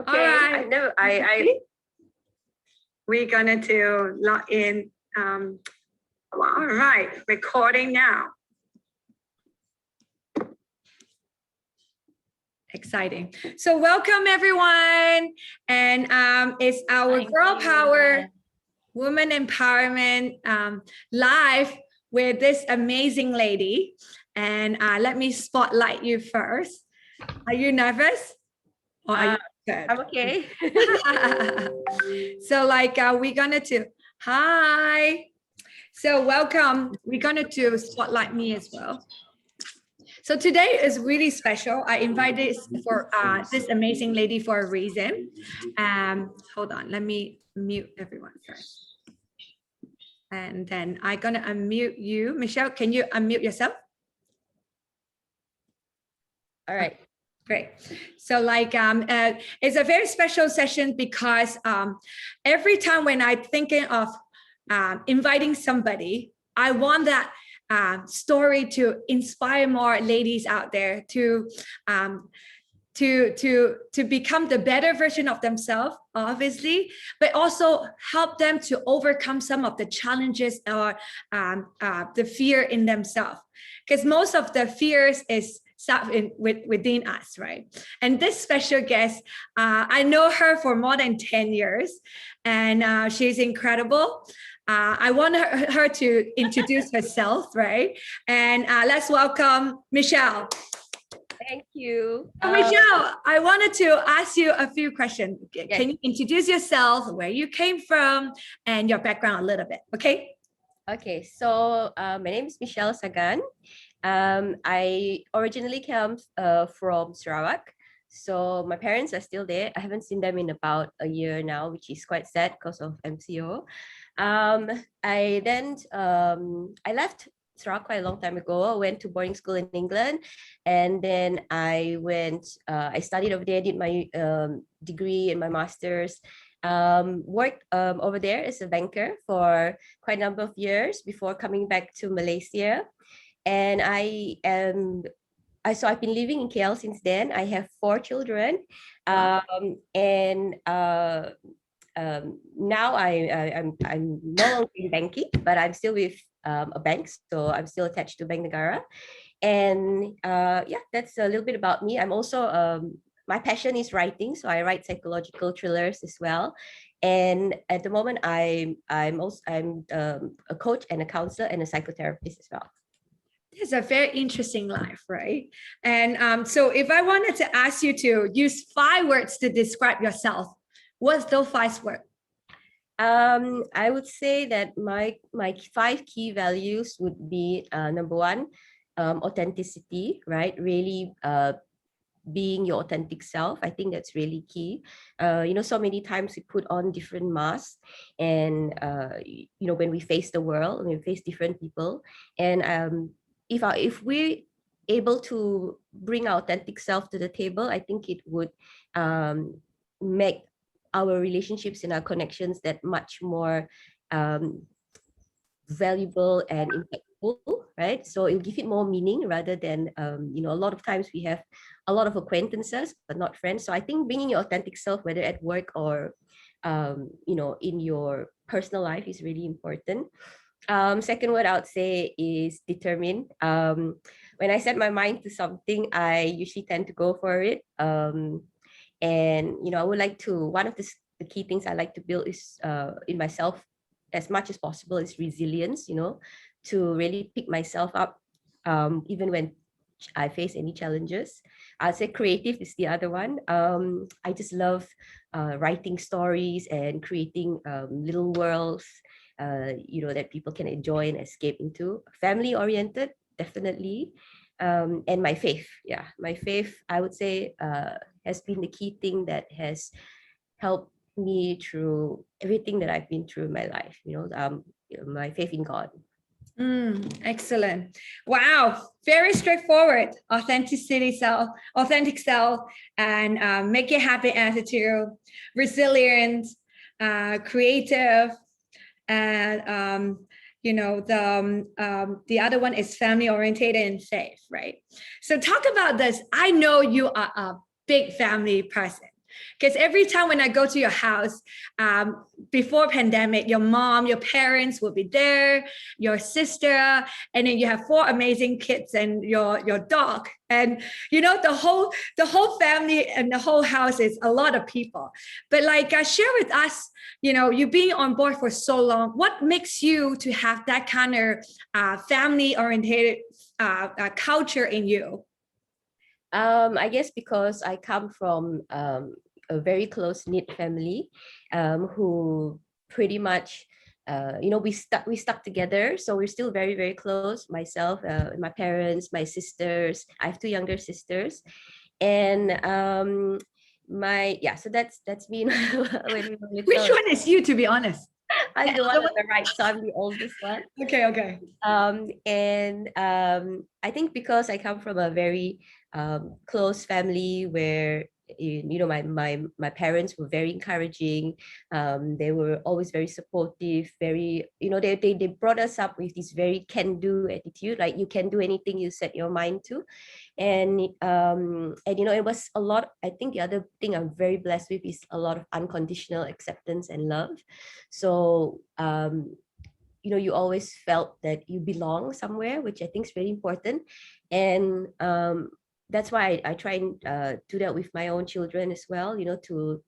Okay. All right. I know. I we're gonna to log in. All right, recording now. Exciting. So welcome everyone, and it's our Girl Power Woman Empowerment live with this amazing lady. And let me spotlight you first. Are you nervous? Or are you good? I'm okay. So we're gonna do, hi. So welcome. We're gonna do spotlight me as well. So today is really special. I invited for this amazing lady for a reason. Hold on, let me mute everyone first. And then I'm gonna unmute you. Michelle, can you unmute yourself? All right. Great. So it's a very special session because every time when I'm thinking of inviting somebody, I want that story to inspire more ladies out there to become the better version of themselves, obviously, but also help them to overcome some of the challenges or the fear in themselves. Because most of the fears is within us, right? And this special guest, I know her for more than 10 years, and she's incredible. I want her to introduce herself, right? And let's welcome Michele. Thank you. Michele, I wanted to ask you a few questions. Yes. Can you introduce yourself, where you came from, and your background a little bit, okay? Okay, so my name is Michele Sagan. I originally came from Sarawak. So my parents are still there. I haven't seen them in about a year now, which is quite sad because of MCO. I left Sarawak quite a long time ago. I went to boarding school in England, and then I studied over there, did my degree and my master's. Worked over there as a banker for quite a number of years before coming back to Malaysia. And so I've been living in KL since then. I have 4 children. Wow. Now I'm no longer in banking, but I'm still with a bank, so I'm still attached to Bank Negara. And yeah, that's a little bit about me. I'm also my passion is writing, so I write psychological thrillers as well. And at the moment, I'm a coach and a counselor and a psychotherapist as well. It's a very interesting life, right? And so if I wanted to ask you to use 5 words to describe yourself, what's those 5 words? I would say that my 5 key values would be number 1, authenticity, right? Really being your authentic self. I think that's really key. So many times we put on different masks, and when we face the world, when we face different people, and if we're able to bring our authentic self to the table, I think it would make our relationships and our connections that much more valuable and impactful, right? So it'll give it more meaning rather than, a lot of times we have a lot of acquaintances, but not friends. So I think bringing your authentic self, whether at work or, in your personal life, is really important. Second word I would say is determined. When I set my mind to something, I usually tend to go for it. And I would like to, one of the key things I like to build is in myself as much as possible is resilience, to really pick myself up even when I face any challenges. I'd say creative is the other one. I just love writing stories and creating little worlds that people can enjoy and escape into. Family oriented, definitely. And my faith, my faith, I would say, has been the key thing that has helped me through everything that I've been through in my life. My faith in God. Excellent. Wow, very straightforward. Authentic self, and make it happen attitude, resilient, creative, and the other one is family oriented and faith, right? So talk about this. I know you are a big family person. Because every time when I go to your house, before pandemic, your mom, your parents will be there, your sister, and then you have 4 amazing kids and your dog. And you know, the whole family and the whole house is a lot of people. But like share with us, you know, you being on board for so long, what makes you to have that kind of family oriented culture in you? I guess because I come from a very close-knit family who pretty much we stuck together, so we're still very, very close. Myself, my parents, my sisters. I have 2 younger sisters, and so that's me when we were Which little. one is you, to be honest? I'm The the one other on one? the right, so I'm the oldest one. Okay. And I think because I come from a very close family where my parents were very encouraging. They were always very supportive. Very, they brought us up with this very can-do attitude, like you can do anything you set your mind to. And it was a lot. I think the other thing I'm very blessed with is a lot of unconditional acceptance and love. So you always felt that you belong somewhere, which I think is very important. And that's why I try and do that with my own children as well, to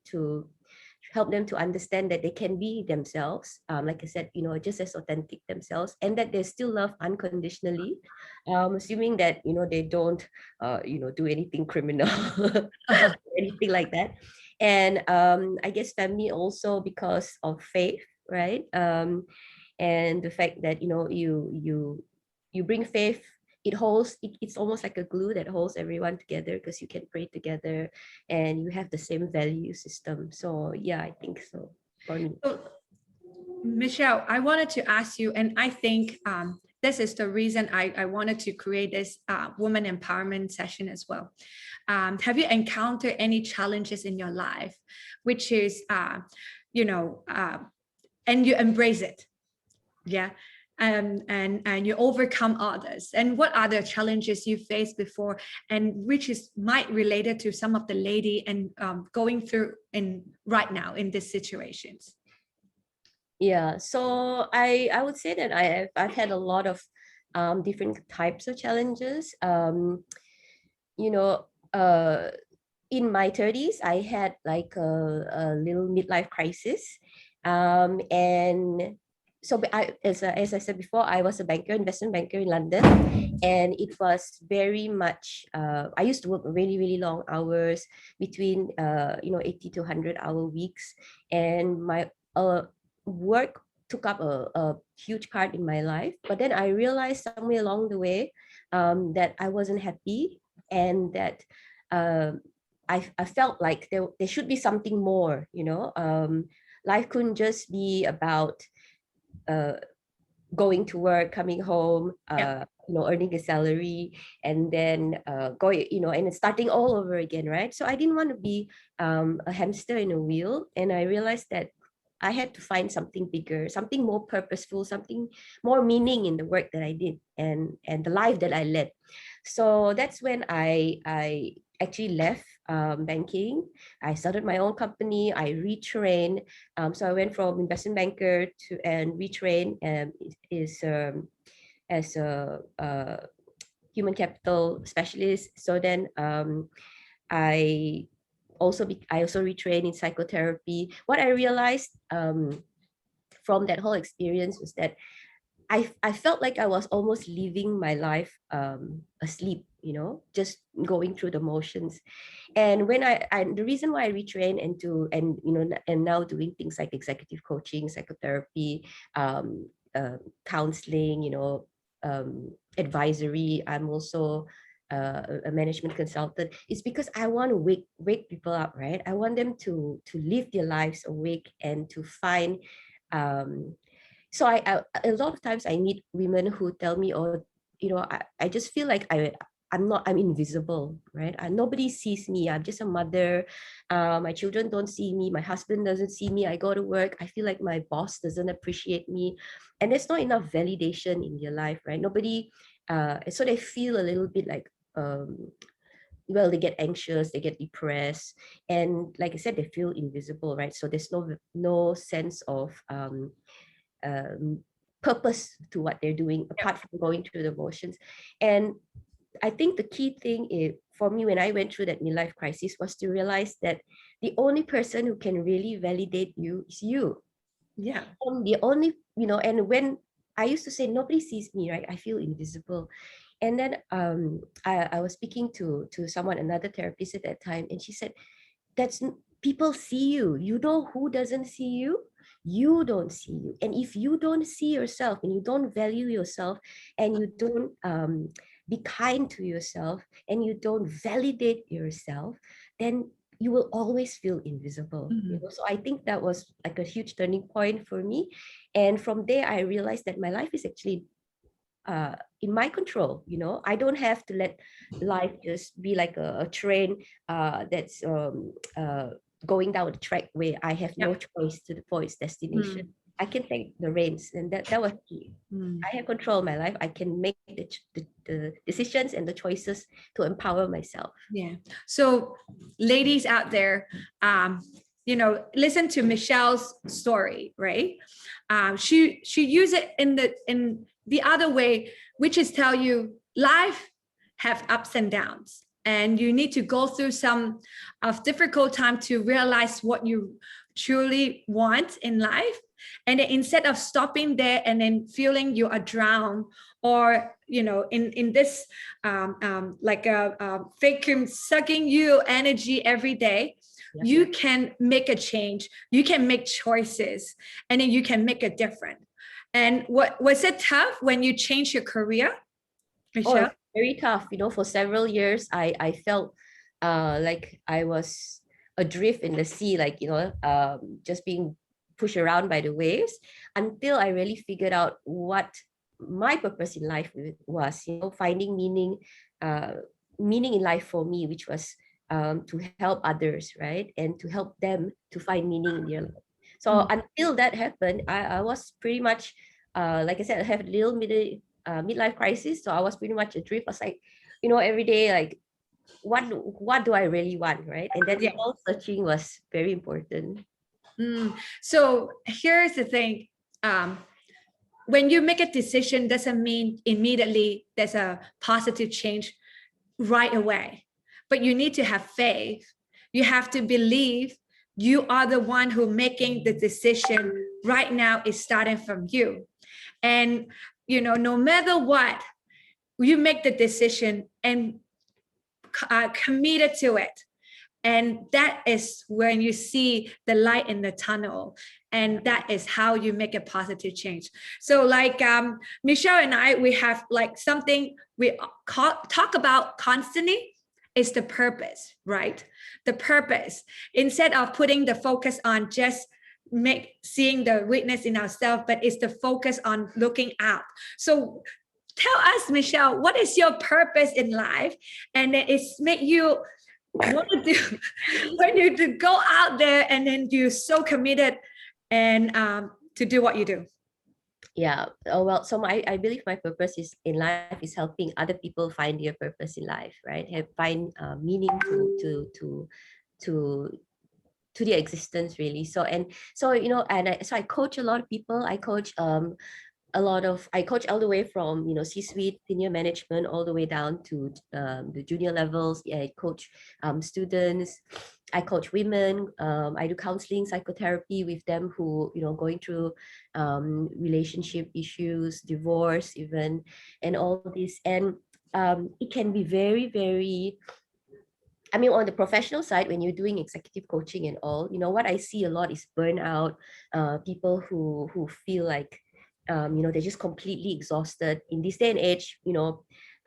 help them to understand that they can be themselves, like I said, just as authentic themselves, and that they still love unconditionally, assuming that they don't do anything criminal anything like that. And I guess family also because of faith, right? And the fact that you bring faith, it's almost like a glue that holds everyone together, because you can pray together and you have the same value system. So yeah, I think so for me. So, Michelle, I wanted to ask you, and I think this is the reason I wanted to create this woman empowerment session as well. Have you encountered any challenges in your life, which is, and you embrace it? Yeah. And you overcome others, and what are the challenges you faced before, and which is might related to some of the lady and going through in right now in these situations? Yeah, so I would say that I've had a lot of different types of challenges. You know, in my 30s, I had like a little midlife crisis. And so as I said before, I was a investment banker in London, and it was very much, I used to work really, really long hours, between 80 to 100-hour weeks. And my work took up a huge part in my life. But then I realized somewhere along the way that I wasn't happy, and that I felt like there should be something more. Life couldn't just be about going to work, coming home, Yeah. earning a salary, and then going, and starting all over again, right? So I didn't want to be a hamster in a wheel, and I realized that I had to find something bigger, something more purposeful, something more meaning in the work that I did, and the life that I led. So that's when I actually left banking. I started my own company. I retrained. So I went from investment banker to and retrained as a human capital specialist. So then I I also retrained in psychotherapy. What I realized from that whole experience was that I felt like I was almost living my life asleep, just going through the motions. And when the reason why I retrained and now doing things like executive coaching, psychotherapy, counseling, advisory. I'm also a management consultant. It's because I want to wake people up, right? I want them to live their lives awake and to find. So I a lot of times I meet women who tell me, oh, I just feel like I'm invisible, right? Nobody sees me. I'm just a mother. My children don't see me. My husband doesn't see me. I go to work. I feel like my boss doesn't appreciate me. And there's not enough validation in your life, right? Nobody, so they feel a little bit like well, they get anxious, they get depressed, and like I said, they feel invisible, right? So there's no sense of um, purpose to what they're doing apart from going through the motions. And I think the key thing is, for me, when I went through that midlife crisis, was to realize that the only person who can really validate you is you. Yeah. And the only, and when I used to say nobody sees me, right? I feel invisible. And then I was speaking to someone, another therapist at that time, and she said, people see you. You know who doesn't see you? You don't see you. And if you don't see yourself and you don't value yourself and you don't be kind to yourself and you don't validate yourself, then you will always feel invisible. So I think that was like a huge turning point for me. And from there, I realized that my life is actually in my control. I don't have to let life just be like a train that's going down the track where I have no choice for its destination. I can take the reins, and that was key. I have control of my life. I can make the decisions and the choices to empower myself. Yeah. So ladies out there, listen to Michelle's story, right? She used it in the other way, which is tell you life have ups and downs, and you need to go through some of difficult time to realize what you truly want in life. And then instead of stopping there and then feeling you are drowned, or in this like a vacuum sucking you energy every day, you can make a change, you can make choices, and then you can make a difference. And what was it tough when you changed your career, Michelle? It's very tough. For several years, I felt like I was adrift in the sea, like, just being pushed around by the waves, until I really figured out what my purpose in life was, finding meaning in life for me, which was to help others, right? And to help them to find meaning in their life. So until that happened, I was pretty much, like I said, I have a little midlife crisis. So I was pretty much adrift. I was like, every day, like, what do I really want, right? And then soul searching was very important. So here's the thing. When you make a decision, doesn't mean immediately there's a positive change right away, but you need to have faith. You have to believe you are the one who making the decision right now is starting from you. And no matter what, you make the decision and committed to it. And that is when you see the light in the tunnel. And that is how you make a positive change. So like Michelle and I, we have like something we talk about constantly is the purpose, right? The purpose. Instead of putting the focus on just seeing the weakness in ourselves, but it's the focus on looking out. So tell us, Michelle, what is your purpose in life? And it's make you want to do when you to go out there and then you're so committed and to do what you do. Yeah. Oh, well, so I believe my purpose is in life is helping other people find their purpose in life, right? Find meaning to their existence, really. So I coach a lot of people. I coach I coach all the way from C-suite, senior management, all the way down to the junior levels. I coach students. I coach women. I do counseling, psychotherapy with them who going through relationship issues, divorce, even, and all this. And it can be very, very. I mean, on the professional side, when you're doing executive coaching and all, what I see a lot is burnout. People who feel like they're just completely exhausted in this day and age.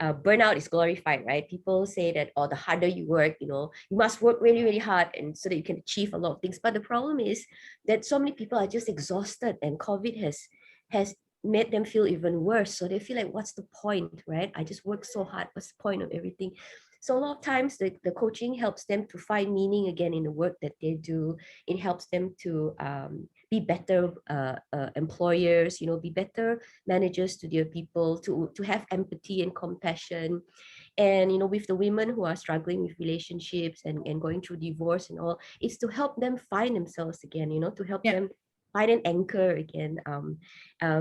Burnout is glorified, right? People say that, the harder you work, you must work really, really hard, and so that you can achieve a lot of things. But the problem is that so many people are just exhausted, and COVID has made them feel even worse. So they feel like, what's the point, right? I just work so hard. What's the point of everything? So a lot of times the coaching helps them to find meaning again in the work that they do. It helps them to be better employers, be better managers to their people, to have empathy and compassion. And, you know, with the women who are struggling with relationships and going through divorce and all, it's to help them find themselves again, you know, to help them find an anchor again,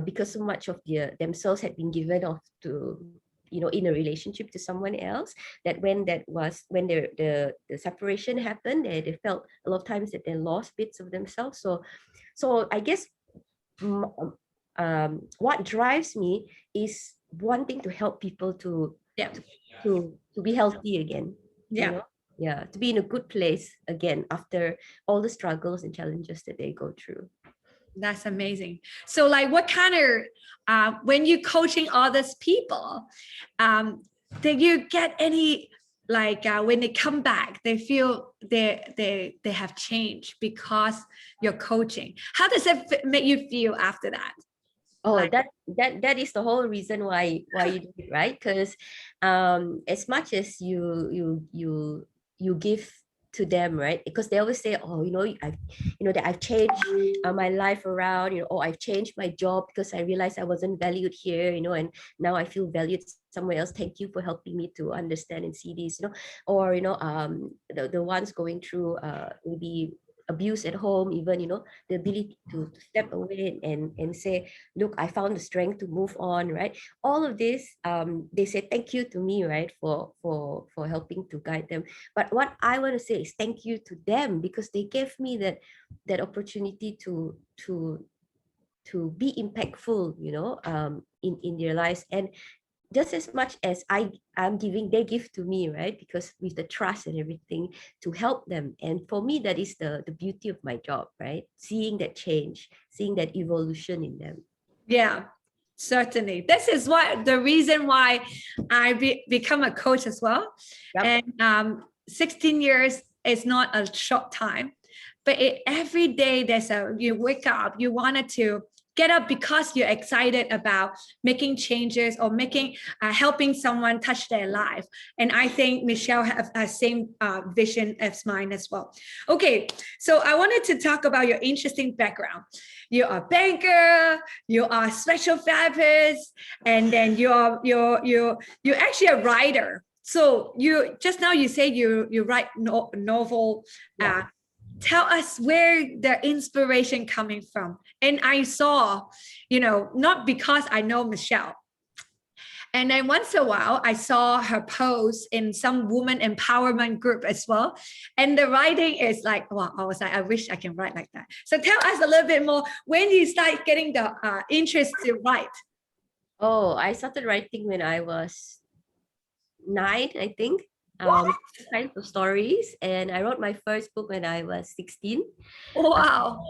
because so much of themselves had been given off to, you know, in a relationship to someone else, that when the separation happened, they felt a lot of times that they lost bits of themselves. So I guess what drives me is wanting to help people to be healthy again, you know, to be in a good place again after all the struggles and challenges that they go through. That's amazing. So like what kind of, when you're coaching all these people, did you get any, like when they come back, they feel they have changed because you're coaching? How does it make you feel after that? Oh, Like, that is the whole reason why you do it, right? Because as much as you give to them, right? Because they always say, oh, you know, that I've changed my life around, you know, or I've changed my job because I realized I wasn't valued here, you know, and now I feel valued somewhere else. Thank you for helping me to understand and see this, you know. Or, you know, the ones going through maybe abuse at home, even, you know, the ability to step away and say, look, I found the strength to move on, right? All of this, they say thank you to me, right, for helping to guide them. But what I want to say is thank you to them, because they gave me that opportunity to be impactful, you know, in their lives. And just as much as I'm giving, they give to me, right? Because with the trust and everything to help them. And for me, that is the beauty of my job, right? Seeing that change, seeing that evolution in them. yeah, certainly. This is what the reason why I become a coach as well. Yep. And 16 years is not a short time, but every day you wake up, you wanted to get up because you're excited about making changes or helping someone touch their life. And I think Michele has the same vision as mine as well. Okay, so I wanted to talk about your interesting background. You're a banker, you are a special therapist, and then you're actually a writer. So you just now you say you write novel. Tell us where the inspiration coming from. And I saw, you know, not because I know Michele. And then once in a while, I saw her post in some woman empowerment group as well. And the writing is like, wow, I was like, I wish I can write like that. So tell us a little bit more, when you start getting the interest to write? Oh, I started writing when I was 9, I think. Kinds of stories, and I wrote my first book when I was 16. Wow.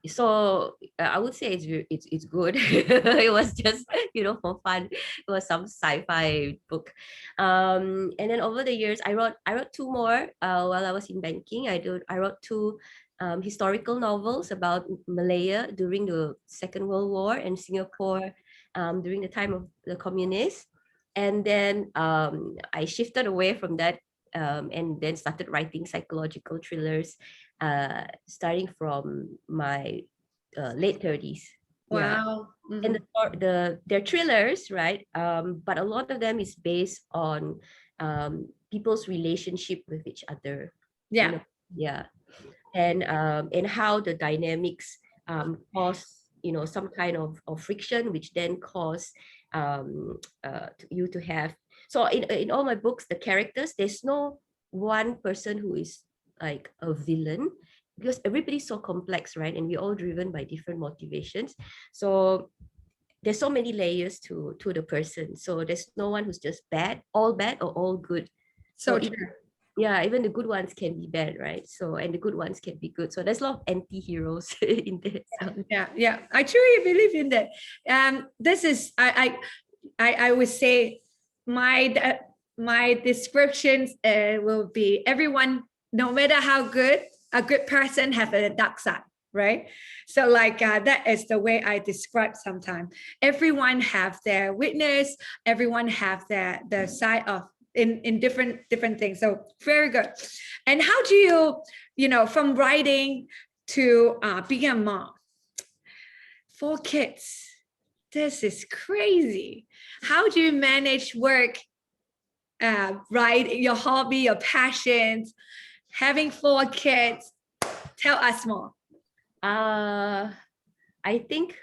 So I would say it's good. It was just, you know, for fun. It was some sci-fi book, and then over the years I wrote 2 more while I was in banking. I wrote 2 historical novels about Malaya during the Second World War and Singapore during the time of the communists. And then I shifted away from that, and then started writing psychological thrillers, starting from my late 30s. Yeah. Wow. And they're thrillers, right? But a lot of them is based on people's relationship with each other. Yeah. You know? Yeah. And how the dynamics cause, you know, some kind of friction, which then cause you to have. So in all my books, the characters, there's no one person who is like a villain, because everybody's so complex, right? And we're all driven by different motivations. So there's so many layers to the person. So there's no one who's just bad or all good. So true. Even the good ones can be bad, right? So, and the good ones can be good. So there's a lot of anti-heroes in there. So. Yeah. I truly believe in that. This is I would say my descriptions will be everyone, no matter how good, a good person have a dark side, right? So like that is the way I describe sometimes. Everyone have their weakness, everyone have their side of in different things. So very good. And how do you know, from writing to being a mom, 4 kids, this is crazy. How do you manage work right? Your hobby, your passions, having 4 kids. Tell us more. I think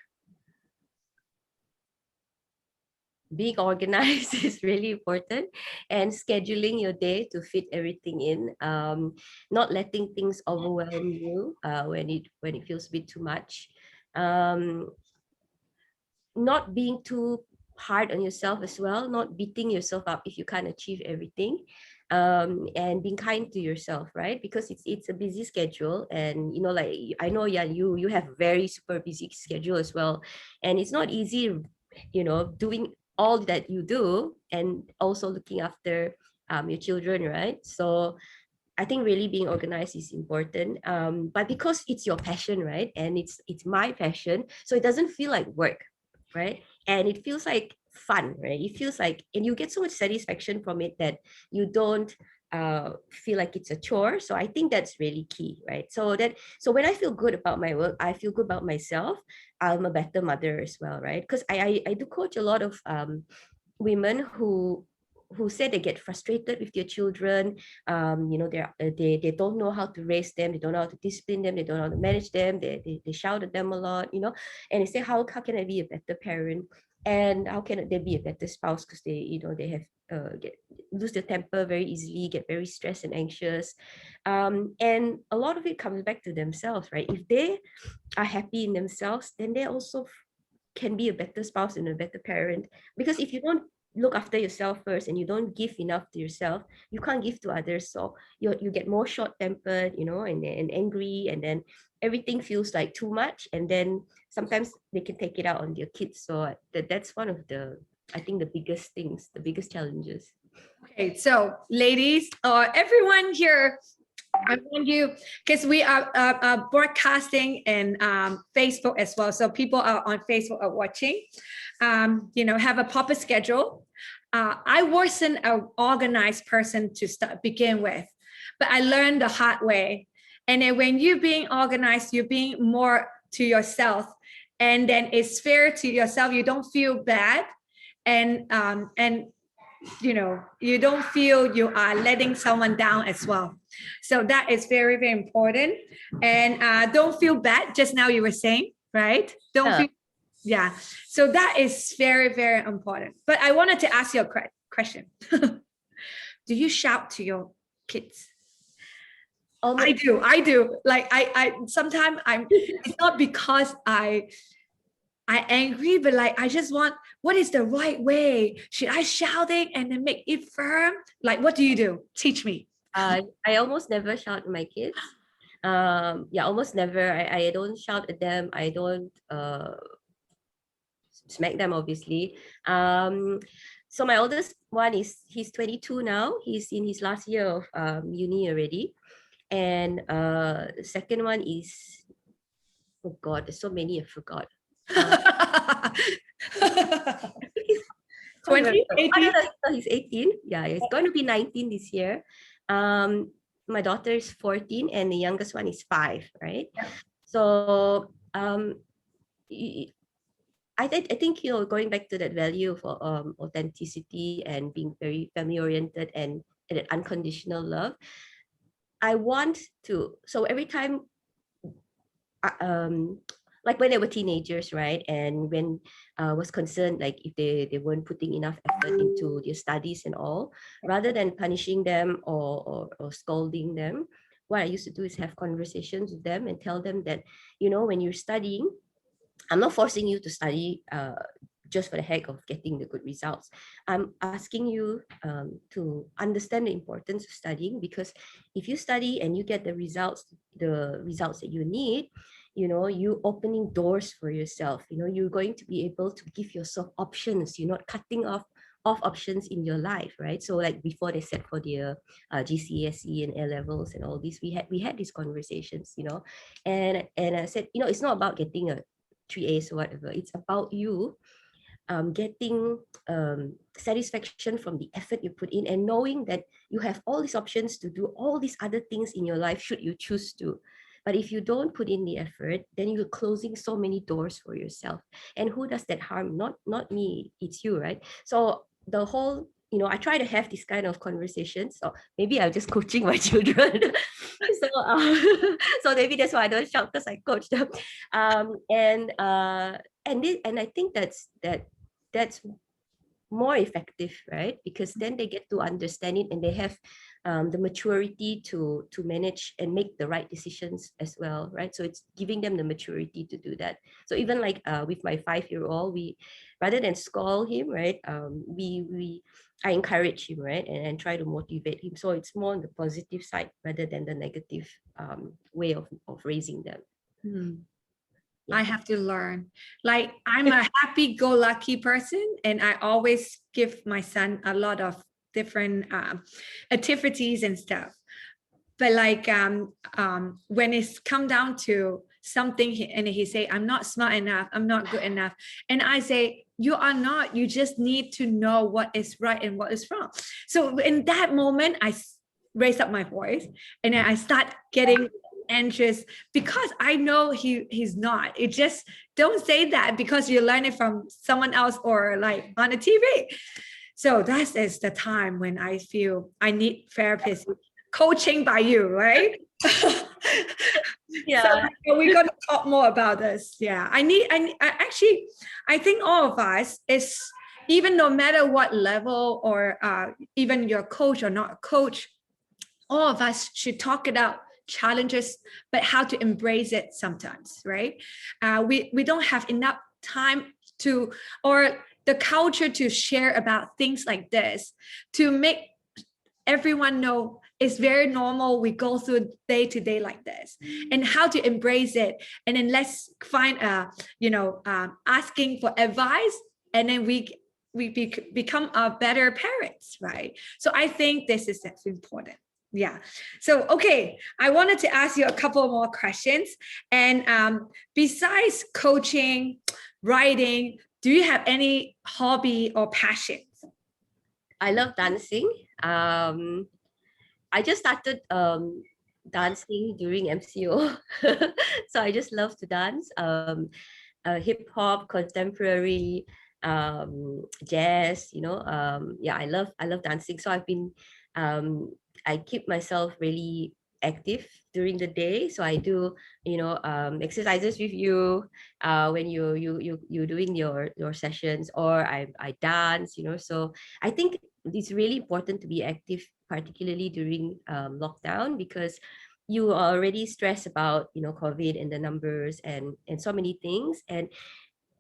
being organized is really important, and scheduling your day to fit everything in. Not letting things overwhelm you when it feels a bit too much. Not being too hard on yourself as well, not beating yourself up if you can't achieve everything, and being kind to yourself, right? Because it's a busy schedule, and like I know, yeah, you have very super busy schedule as well, and it's not easy, doing all that you do and also looking after your children, right? So I think really being organized is important. But because it's your passion, right? And it's my passion, so it doesn't feel like work, right? And it feels like fun, right? It feels like, and you get so much satisfaction from it that you don't feel like it's a chore. So I think that's really key, right? So when I feel good about my work, I feel good about myself. I'm a better mother as well, right? Because I do coach a lot of women who say they get frustrated with their children. They don't know how to raise them, they don't know how to discipline them, they don't know how to manage them, they shout at them a lot, and they say, how can I be a better parent, and how can they be a better spouse, because they have lose their temper very easily, get very stressed and anxious, and a lot of it comes back to themselves, right? If they are happy in themselves, then they also can be a better spouse and a better parent. Because if you don't look after yourself first and you don't give enough to yourself, you can't give to others. So you get more short-tempered, and angry, and then everything feels like too much, and then sometimes they can take it out on their kids. So that's one of the, I think, the biggest things, the biggest challenges. Okay, so ladies, or everyone here, I want you, because we are broadcasting in Facebook as well. So people are on Facebook are watching. Have a proper schedule. I wasn't an organized person to begin with, but I learned the hard way. And then when you're being organized, you're being more to yourself, and then it's fair to yourself. You don't feel bad, and you don't feel you are letting someone down as well. So that is very, very important. And don't feel bad. Just now you were saying, right? Don't feel, yeah. So that is very, very important. But I wanted to ask you a question. Do you shout to your kids? I do. Like I sometimes it's not because I angry, but like I just want, what is the right way? Should I shouting and then make it firm? Like, what do you do? Teach me. I almost never shout at my kids. Almost never. I don't shout at them. I don't smack them, obviously. So my oldest one he's 22 now. He's in his last year of uni already. And the second one is, oh God, there's so many I forgot. 20, 18? No, he's 18. Yeah, he's going to be 19 this year. My daughter is 14 and the youngest one is 5, right? Yeah. So I think going back to that value of authenticity and being very family oriented and an unconditional love, I want to, so every time like when they were teenagers, right? And when I was concerned, like if they weren't putting enough effort into their studies and all, rather than punishing them or scolding them, what I used to do is have conversations with them and tell them that, when you're studying, I'm not forcing you to study just for the heck of getting the good results. I'm asking you to understand the importance of studying, because if you study and you get the results that you need, you opening doors for yourself. You're going to be able to give yourself options. You're not cutting off options in your life, right? So like before they set for their GCSE and A levels and all these, we had these conversations, and I said, it's not about getting a 3As or whatever. It's about you getting satisfaction from the effort you put in, and knowing that you have all these options to do all these other things in your life should you choose to. But if you don't put in the effort, then you're closing so many doors for yourself. And who does that harm? Not me, it's you, right? So the whole I try to have this kind of conversations. Or maybe I'm just coaching my children. So maybe that's why I don't shout, because I coach them. And I think that's more effective, right? Because then they get to understand it, and they have the maturity to manage and make the right decisions as well, right? So it's giving them the maturity to do that. So even like with my 5-year-old, we, rather than scold him, right, I encourage him, right, and try to motivate him. So it's more on the positive side rather than the negative way of raising them. I have to learn. Like, I'm a happy-go-lucky person, and I always give my son a lot of different activities and stuff. But like when it's come down to something, and he say, I'm not smart enough, I'm not good enough, and I say, you are not. You just need to know what is right and what is wrong. So in that moment, I raise up my voice, and then I start getting anxious, because I know he's not. It just, don't say that because you learn it from someone else or like on a TV. So that is the time when I feel I need therapist coaching by you, right? Yeah. So we're going to talk more about this. Yeah, I think all of us is, even no matter what level, or even you're a coach or not a coach, all of us should talk about challenges, but how to embrace it sometimes, right? We don't have enough time to, or the culture to share about things like this, to make everyone know it's very normal. We go through day to day like this, and how to embrace it. And then let's find asking for advice, and then we become a better parents, right? So I think that's important. Yeah. So, okay, I wanted to ask you a couple more questions. And besides coaching, writing, do you have any hobby or passions? I love dancing. I just started dancing during MCO. So I just love to dance. Hip hop, contemporary, jazz, yeah, I love dancing. So I keep myself really active during the day. So I do, exercises with you when you're doing your sessions, or I dance, so I think it's really important to be active, particularly during lockdown, because you are already stressed about COVID and the numbers and so many things.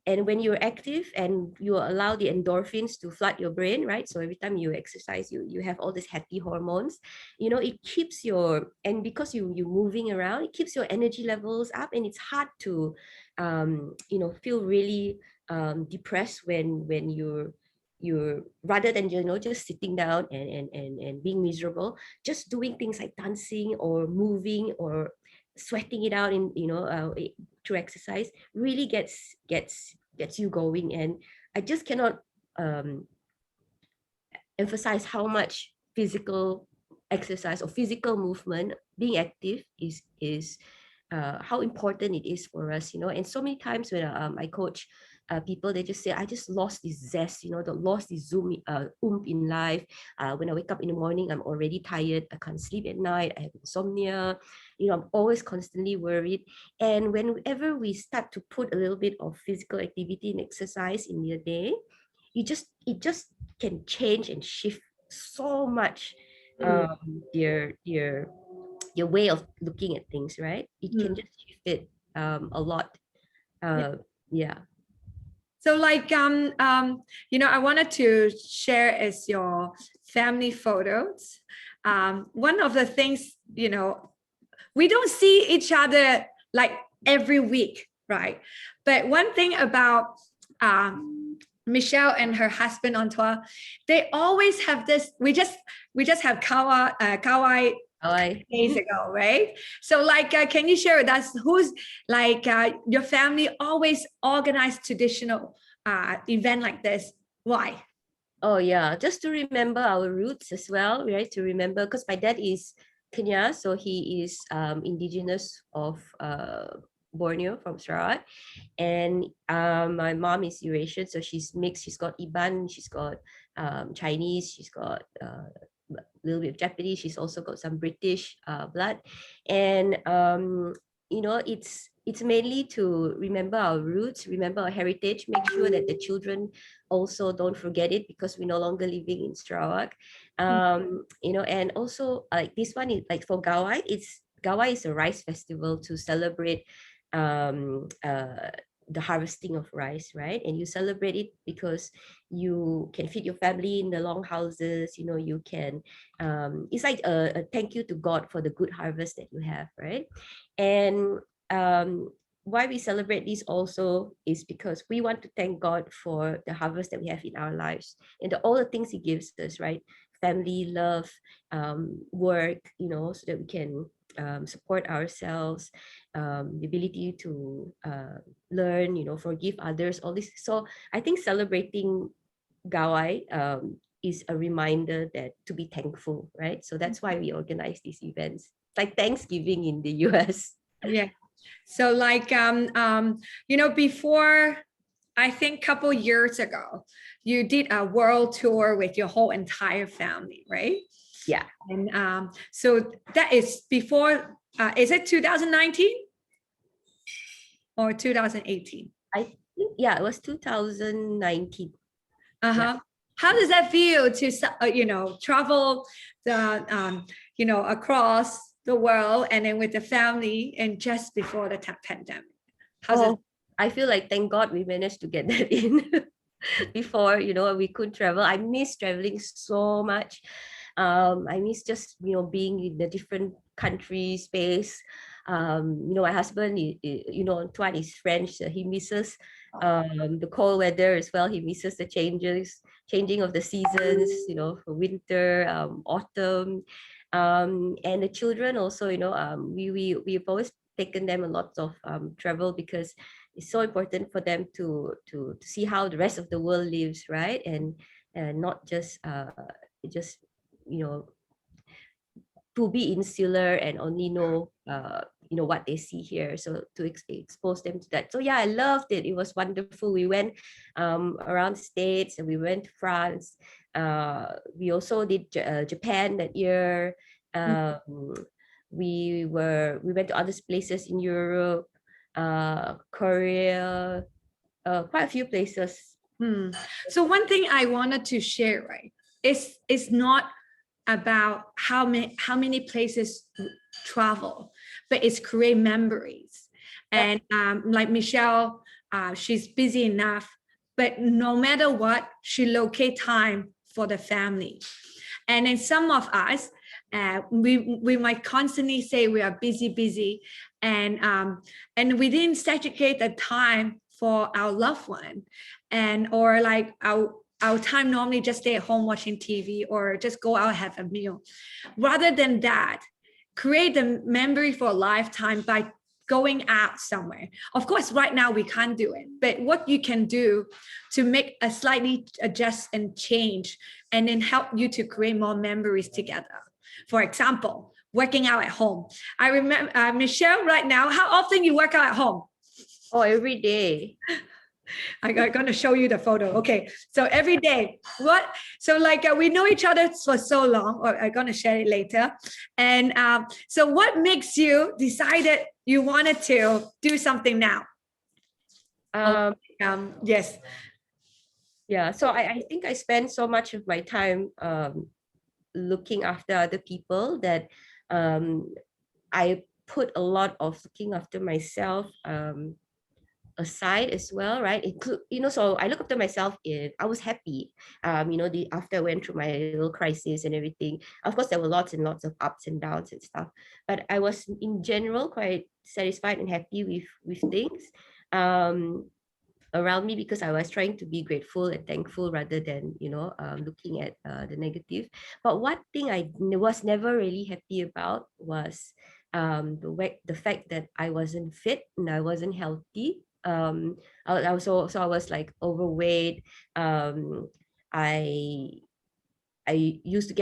And when you're active and you allow the endorphins to flood your brain, right? So every time you exercise, you have all these happy hormones. It keeps and because you're moving around, it keeps your energy levels up, and it's hard to feel really depressed when you're rather than just sitting down and being miserable. Just doing things like dancing or moving or sweating it out through exercise really gets you going. And I just cannot emphasize how much physical exercise or physical movement, being active, is how important it is for us. And so many times when I coach people, they just say, I just lost this zest, lost this oomph in life. When I wake up in the morning, I'm already tired. I can't sleep at night. I have insomnia. I'm always constantly worried. And whenever we start to put a little bit of physical activity and exercise in your day, it just can change and shift so much your way of looking at things, right? It can just shift it a lot. Yeah. So like I wanted to share is your family photos. One of the things, we don't see each other like every week, right? But one thing about Michelle and her husband Antoine, they always have this. We just have kawaii days ago, right? So like, can you share with us who's like your family always organized traditional event like this? Why? Oh yeah, just to remember our roots as well, right? To remember, because my dad is Kenya, so he is indigenous of Borneo, from Sarawak. And my mom is Eurasian, so she's mixed. She's got Iban, she's got Chinese, she's got a little bit of Japanese. She's also got some British blood, and it's mainly to remember our roots, remember our heritage, make sure that the children also don't forget it, because we're no longer living in Sarawak. And also like this one is like for Gawai. Gawai is a rice festival to celebrate the harvesting of rice, right? And you celebrate it because you can feed your family in the long houses. You can, it's like a thank you to God for the good harvest that you have, right? And why we celebrate this also is because we want to thank God for the harvest that we have in our lives and all the things He gives us, right? Family, love, work, so that we can support ourselves, the ability to learn, forgive others, all this. So I think celebrating Gawai is a reminder that to be thankful, right? So that's why we organize these events, like Thanksgiving in the US. Yeah. So like, before, I think couple years ago, you did a world tour with your whole entire family, right? Yeah. And so that is before, is it 2019 or 2018? I think, yeah, it was 2019. Uh-huh. Yeah. How does that feel to, travel across the world and then with the family and just before the pandemic? How's it? I feel like thank God we managed to get that in before, we could travel. I miss traveling so much. I miss just, being in the different country space. My husband, Antoine is French. So he misses the cold weather as well. He misses the changing of the seasons, for winter, autumn. And the children also, we've always taken them a lot of travel, because it's so important for them to see how the rest of the world lives, right? And not just you know to be insular and only know what they see here. So to expose them to that. So yeah, I loved it. It was wonderful. We went around the States, and we went to France. We also did Japan that year. We went to other places in Europe, Korea, quite a few places. So one thing I wanted to share, right, is not about how many places travel, but it's create memories. And like Michelle, she's busy enough, but no matter what, she locate time for the family. And then some of us, we might constantly say we are busy, and we didn't segregate the time for our loved one, or like our time normally just stay at home watching TV or just go out have a meal. Rather than that, create the memory for a lifetime by going out somewhere. Of course, right now we can't do it, but what you can do to make a slightly adjust and change, and then help you to create more memories together. For example, working out at home. I remember, Michelle, right now, how often you work out at home? Oh, every day. I'm going to show you the photo. Okay, so every day. So like we know each other for so long, or I'm going to share it later. And so what makes you decided you wanted to do something now? Yes. Yeah, so I think I spend so much of my time looking after other people that I put a lot of looking after myself aside as well, right? So I look after myself I was happy, after I went through my little crisis and everything. Of course, there were lots and lots of ups and downs and stuff, but I was in general quite satisfied and happy with things around me, because I was trying to be grateful and thankful rather than, looking at the negative. But one thing I was never really happy about was the fact that I wasn't fit and I wasn't healthy. I was like overweight. I I used to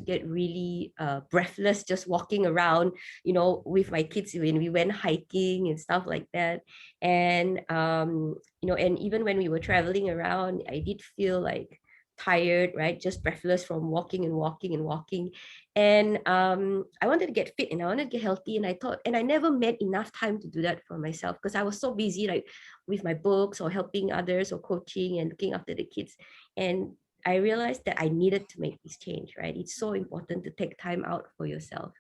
get really breathless just walking around, with my kids when we went hiking and stuff like that. And and even when we were traveling around, I did feel like tired, right? Just breathless from walking and walking and walking. And I wanted to get fit and I wanted to get healthy. And I never made enough time to do that for myself because I was so busy, like with my books or helping others or coaching and looking after the kids. And I realized that I needed to make this change, right? It's so important to take time out for yourself.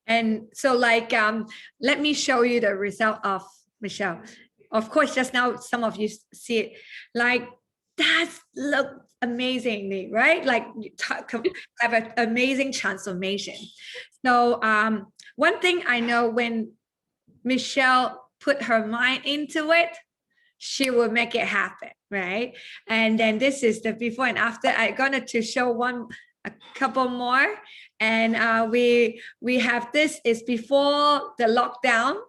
And so let me show you the result of Michelle. Of course, just now some of you see it, like that look amazingly, right? Like you have an amazing transformation. So one thing I know, when Michelle put her mind into it, she will make it happen, right? And then this is the before and after. I'm gonna to show a couple more, and we have this is before the lockdown,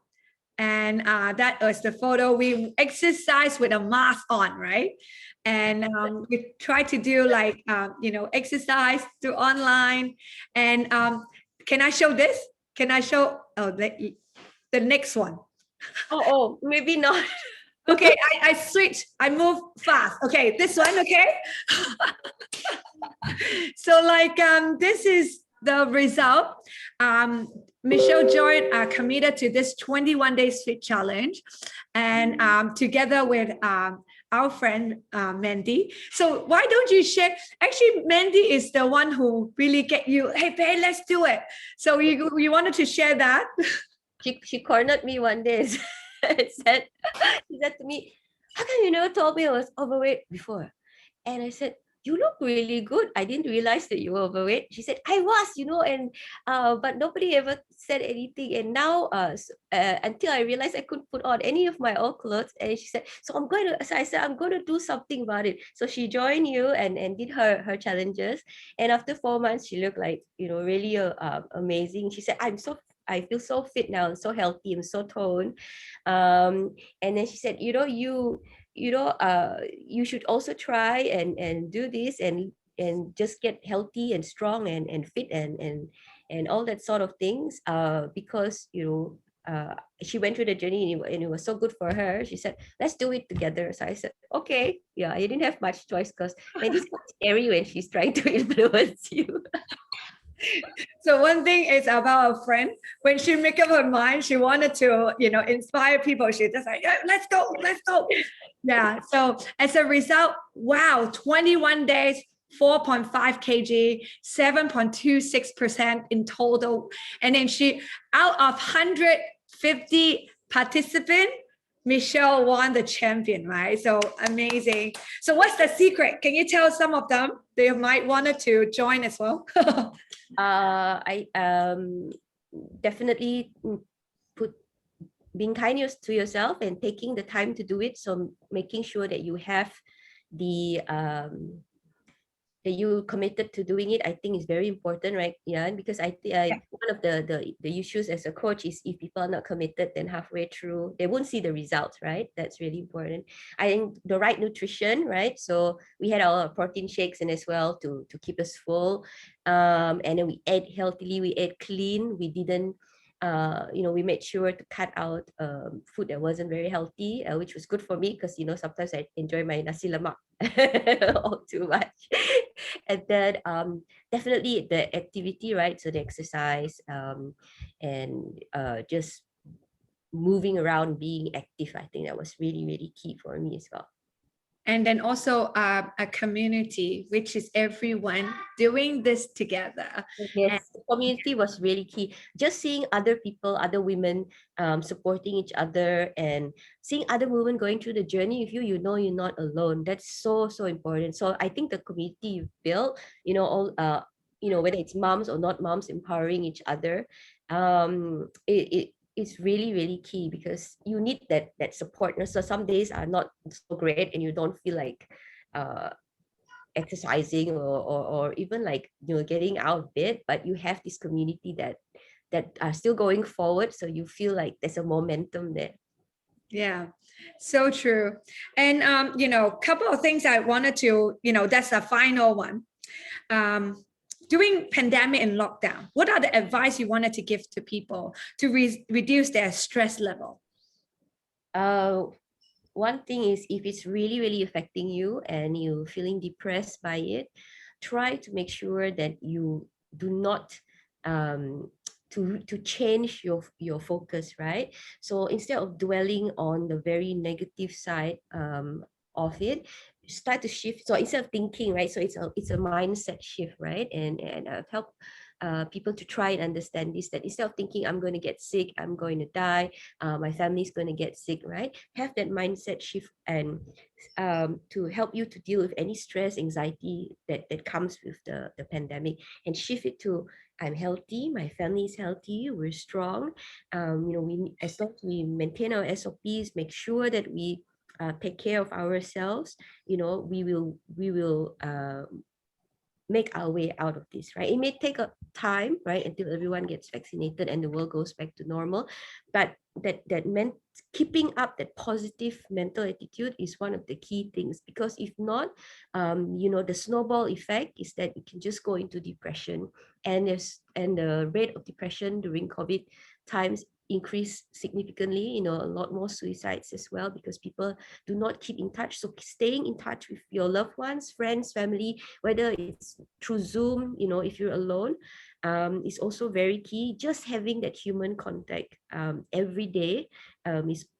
and that was the photo. We exercise with a mask on, right? And we try to do like exercise through online. And can I show this? Can I show the next one? Oh, maybe not. Okay, I switch. I move fast. Okay, this one. Okay. So this is the result. Michelle joined, committed to this 21 days fit challenge, and together with our friend Mandy. So why don't you share? Actually, Mandy is the one who really get you. Hey, babe, let's do it. So you wanted to share that? She cornered me one day. She said to me, "How come you never told me I was overweight before?" And I said, "You look really good. I didn't realize that you were overweight." She said, "I was, and but nobody ever said anything. And now, until I realized I couldn't put on any of my old clothes." And she said, So I said, "I'm going to do something about it." So she joined you and did her challenges. And after 4 months, she looked like, really amazing. She said, I feel so fit now, so healthy, and so toned. And then she said, you should also try and do this and just get healthy and strong and fit and all that sort of things, because she went through the journey and it was so good for her. She said, "Let's do it together." So I said, okay. Yeah, I didn't have much choice because Mandy's quite scary when she's trying to influence you. So one thing is about a friend. When she make up her mind, she wanted to, inspire people. She just like, yeah, let's go, let's go. Yeah. So as a result, wow, 21 days, 4.5 kg, 7.26% in total. And then out of 150 participants, Michelle won the champion, right? So amazing. So what's the secret? Can you tell some of them? They might wanted to join as well. I definitely put being kind to yourself and taking the time to do it. So making sure that you have the that you committed to doing it, I think is very important, right? Yeah, because I think one of the issues as a coach is if people are not committed, then halfway through they won't see the results, right? That's really important. I think the right nutrition, right? So we had our protein shakes and as well to keep us full, and then we ate healthily, we ate clean, we didn't. We made sure to cut out food that wasn't very healthy, which was good for me because sometimes I enjoy my nasi lemak all too much. And then definitely the activity, right? So the exercise, and just moving around, being active. I think that was really, really key for me as well. And then also a community, which is everyone doing this together. Yes, the community was really key. Just seeing other people, other women supporting each other and seeing other women going through the journey with you, you're not alone. That's so, so important. So I think the community you've built, all whether it's moms or not moms, empowering each other, it's really, really key because you need that support. So some days are not so great and you don't feel like exercising or even like getting out of bed, but you have this community that are still going forward, so you feel like there's a momentum there. Yeah, so true. And couple of things I wanted to, that's the final one. During pandemic and lockdown, what are the advice you wanted to give to people to reduce their stress level? One thing is, if it's really, really affecting you and you're feeling depressed by it, try to make sure that you do not to change your focus, right? So instead of dwelling on the very negative side of it, start to shift. So instead of thinking, right? So it's a mindset shift, right? And I've helped people to try and understand this, that instead of thinking I'm going to get sick, I'm going to die, my family's going to get sick, right? Have that mindset shift, and to help you to deal with any stress, anxiety that comes with the pandemic, and shift it to, I'm healthy, my family is healthy, we're strong. We, as long as we maintain our SOPs, make sure that we take care of ourselves, we will make our way out of this, right? It may take a time, right, until everyone gets vaccinated and the world goes back to normal, but that meant keeping up that positive mental attitude is one of the key things, because if not, the snowball effect is that you can just go into depression, and the rate of depression during COVID times increase significantly, a lot more suicides as well, because people do not keep in touch. So staying in touch with your loved ones, friends, family, whether it's through Zoom, if you're alone, is also very key. Just having that human contact every day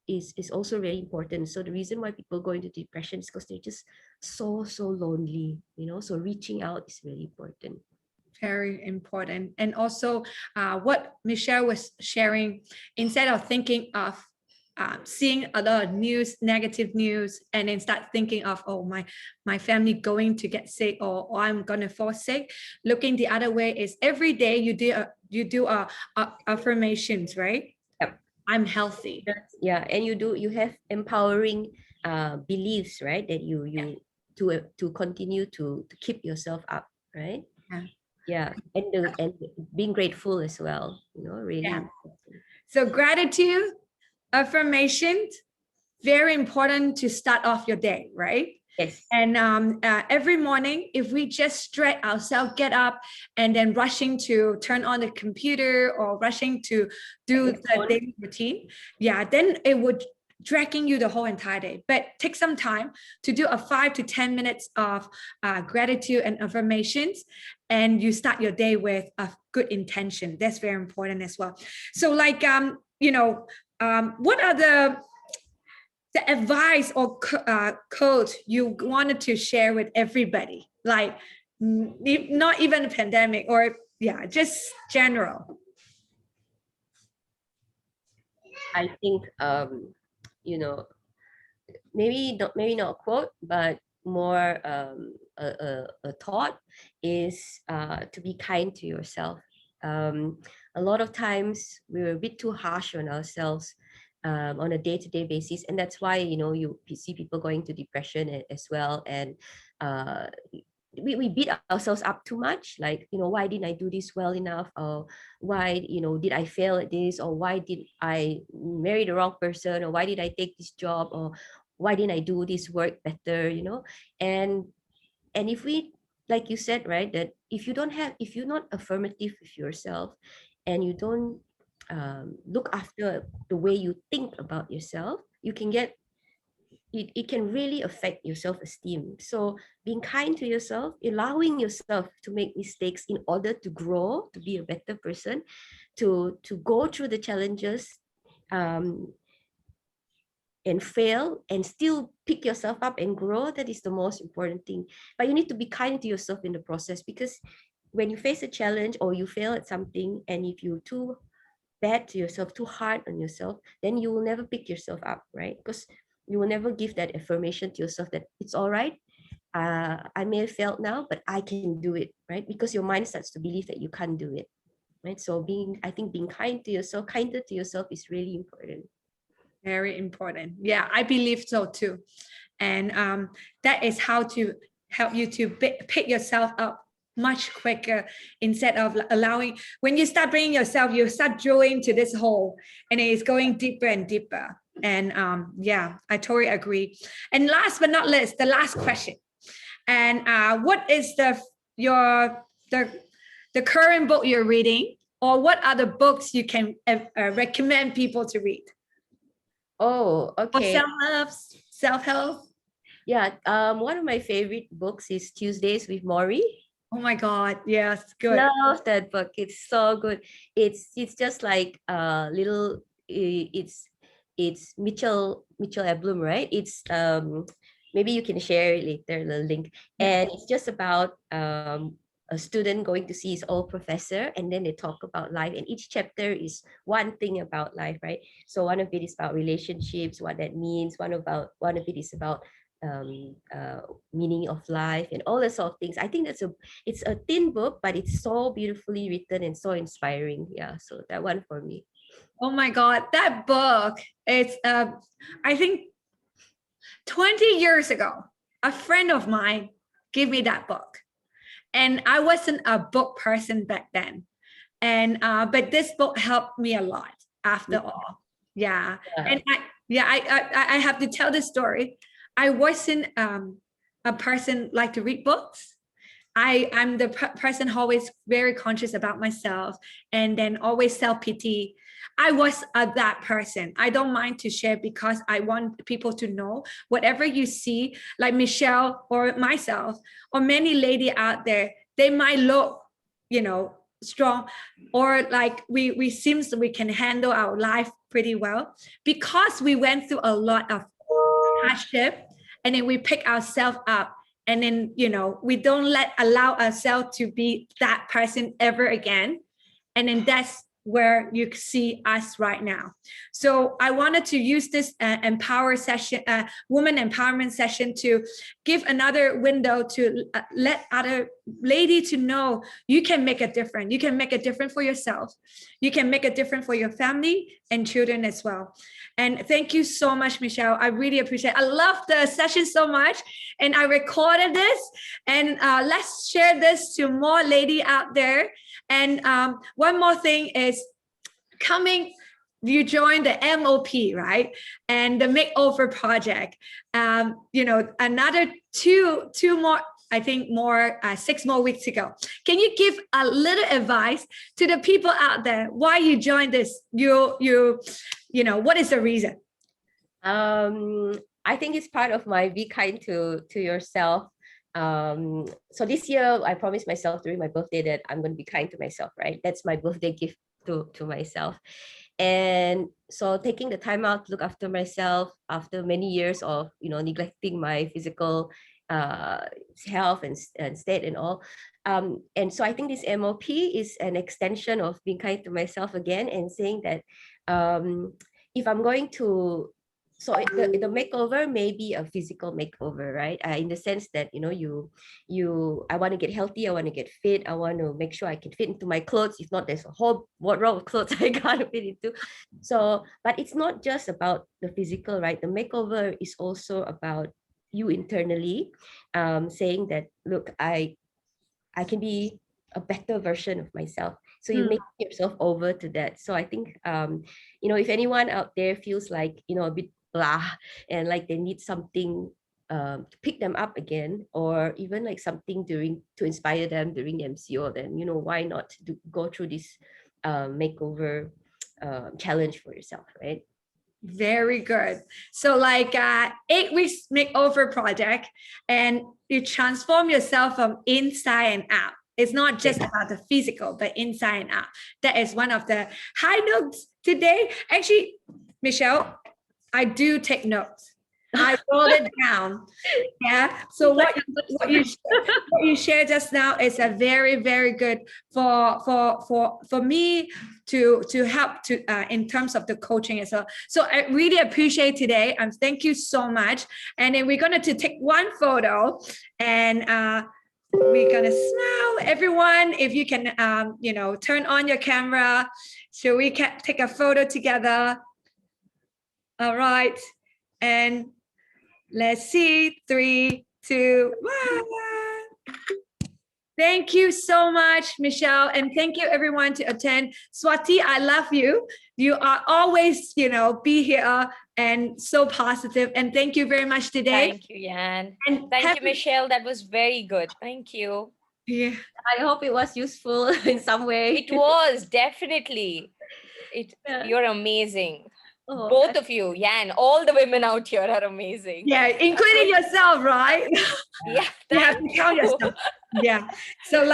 is also very important. So the reason why people go into depression is because they're just so lonely, so reaching out is really important. Very important. And also what Michelle was sharing, instead of thinking of seeing a lot of news, negative news, and then start thinking of, oh, my family going to get sick, or I'm gonna fall sick. Looking the other way is every day you do affirmations, right? Yep. I'm healthy. Yeah, and you have empowering beliefs, right? That you to continue to keep yourself up, right? Yeah, and being grateful as well, really. Yeah. So gratitude, affirmations, very important to start off your day, right? Yes. And every morning, if we just stretch ourselves, get up, and then rushing to turn on the computer or rushing to do the daily routine, then it would dragging you the whole entire day. But take some time to do a 5 to 10 minutes of gratitude and affirmations, and you start your day with a good intention. That's very important as well. So like, what are the advice or code you wanted to share with everybody, like not even a pandemic, or just general? I think maybe not a quote, but more a thought is to be kind to yourself. A lot of times we're a bit too harsh on ourselves on a day-to-day basis, and that's why you see people going to depression as well. And we beat ourselves up too much, like, why didn't I do this well enough, or why did I fail at this, or why did I marry the wrong person, or why did I take this job, or why didn't I do this work better, and if we, like you said, right, that if you're not affirmative with yourself, and you don't look after the way you think about yourself, you can get it can really affect your self-esteem. So being kind to yourself, allowing yourself to make mistakes in order to grow, to be a better person, to go through the challenges and fail and still pick yourself up and grow, that is the most important thing. But you need to be kind to yourself in the process, because when you face a challenge or you fail at something, and if you're too bad to yourself, too hard on yourself, then you will never pick yourself up, right? Because you will never give that affirmation to yourself that it's all right. I may have failed now, but I can do it, right? Because your mind starts to believe that you can't do it, right? So I think being kind to yourself, kinder to yourself is really important. Very important. Yeah, I believe so too. And that is how to help you to pick yourself up much quicker, instead of when you start bringing yourself, you start drilling to this hole, and it is going deeper and deeper. And yeah, I totally agree. And last but not least, the last question. And what is the current book you're reading, or what are the books you can recommend people to read? Oh, Or okay. self-help? Yeah. One of my favorite books is Tuesdays with Maury. Oh my God, yes, good. Love that book. It's so good. It's just like little. It's Mitchell Bloom, right? It's maybe you can share it later the link. Yeah. And it's just about a student going to see his old professor, and then they talk about life. And each chapter is one thing about life, right? So one of it is about relationships, what that means. One of it is about um uh meaning of life and all that sort of things. I think it's a thin book, but it's so beautifully written and so inspiring. Yeah, so that one for me. Oh my God, that book, it's I think 20 years ago, a friend of mine gave me that book. And I wasn't a book person back then. And but this book helped me a lot after all. Yeah. Yeah. And I have to tell this story. I wasn't a person like to read books. I'm the person always very conscious about myself, and then always self-pity. I was that person. I don't mind to share because I want people to know whatever you see, like Michelle or myself or many lady out there, they might look, strong, or like we seems we can handle our life pretty well because we went through a lot of hardship, and then we pick ourselves up, and then we don't allow ourselves to be that person ever again, and then that's where you see us right now. So I wanted to use this woman empowerment session to give another window to let other lady to know you can make a difference. You can make a difference for yourself. You can make a difference for your family and children as well. And thank you so much, Michelle. I really appreciate it. I love the session so much. And I recorded this. And let's share this to more lady out there. And one more thing is coming. You joined the MOP, right? And the makeover project. Another two more, I think more 6 more weeks to go. Can you give a little advice to the people out there why you joined this? What is the reason? I think it's part of my be kind to yourself. So this year I promised myself during my birthday that I'm going to be kind to myself, right? That's my birthday gift to myself. And so taking the time out to look after myself after many years of neglecting my physical health and state and all. And so I think this MOP is an extension of being kind to myself again, and saying that if I'm going to, so the makeover may be a physical makeover, right? In the sense that I want to get healthy, I want to get fit, I want to make sure I can fit into my clothes. If not, there's a whole wardrobe of clothes I can't fit into. So, but it's not just about the physical, right? The makeover is also about you internally, saying that, look, I can be a better version of myself. So you make yourself over to that. So I think if anyone out there feels like a bit blah, and like they need something to pick them up again, or even like something to inspire them during the MCO, then why not go through this makeover challenge for yourself, right? Very good. So like 8 weeks makeover project, and you transform yourself from inside and out. It's not just about the physical, but inside and out. That is one of the high notes today. Actually, Michelle, I do take notes. I wrote it down. Yeah. So what you shared just now is a very, very good for me to help to in terms of the coaching as well. So I really appreciate today, and thank you so much. And then we're going to take one photo, and we're gonna smile. Everyone, if you can turn on your camera so we can take a photo together. All right, and let's see, 3, 2, 1. Thank you so much, Michelle. And thank you everyone to attend. Swati, I love you. You are always, be here and so positive. And thank you very much today. Thank you, Yan. And Thank you, Michelle. That was very good. Thank you. Yeah. I hope it was useful in some way. It was definitely. You're amazing. Oh, Both of you, Yan, all the women out here are amazing. Yeah, including yourself, right? Yeah, You have to thank count you. yourself. Yeah. So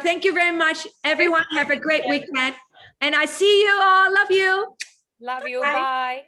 thank you very much. Everyone have a great weekend. And I see you all. Love you. Love you. Bye. Bye.